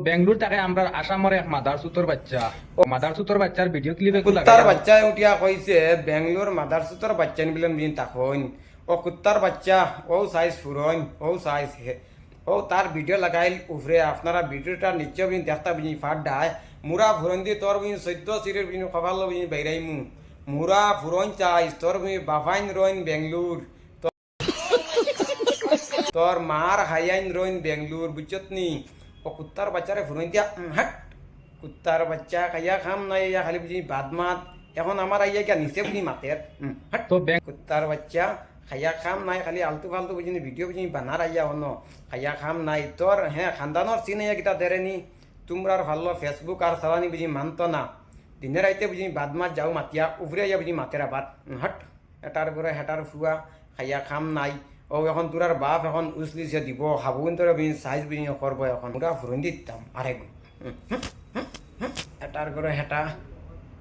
বেঙ্গলোর থেকে আমরা আসামের এক মাদার সুতোর বাচ্চা মাদার সুতোর বাচ্চার ভিডিও ক্লিপ এগুলো কুত্তার বাচ্চা উঠিয়া কইছে বেঙ্গলোর মাদারসুতর বাচ্চা নিবিলেন বিন তখন ও কুত্তার বাচ্চা ও সাইজ ফুরন ও সাইজ ও তার ভিডিও লাগাইল উফরে আপনারা ভিডিওটা নিশ্চয় বিন দেখতা বিনি ফাট ডায় মুরা ফুরন দিয়ে তোর বিন সৈদ্য সিরের বিন খবর বিন বাইরাইমু মুরা ফুরন চাইস তোর বিন বাফাইন রইন বেঙ্গলোর তোর মার হাইয়াইন রইন বেঙ্গলোর বুঝছত নি ও কুত্তার বাচ্চারে ফুরন দিয়া হাট কুত্তার বাচ্চা খাইয়া খাম নাই ইয়া খালি বুঝি বাদ মাত এখন আমার আইয়া গিয়া নিচে বুঝি মাতের হাট তো কুত্তার বাচ্চা খাইয়া খাম নাই খালি আলতু ফালতু বুঝি ভিডিও বুঝি বানার আইয়া অন্য খাইয়া খাম নাই তোর হ্যাঁ খানদানোর চিন আইয়া কিতা দেরেনি তোমরার ভালো ফেসবুক আর চালানি বুঝি মানত না দিনের আইতে বুঝি বাদ মাত যাও মাতিয়া উফরে আইয়া বুঝি মাতের আবার হাট এটার করে হেটার ফুয়া খাইয়া খাম নাই ও এখন তোরার বাপ এখন উচলিছে দিব হাবু কিন্তু বুঝি সাইজ বুঝি করবো এখন ওরা ফুরন দিতাম আরেক এটার করে হেটা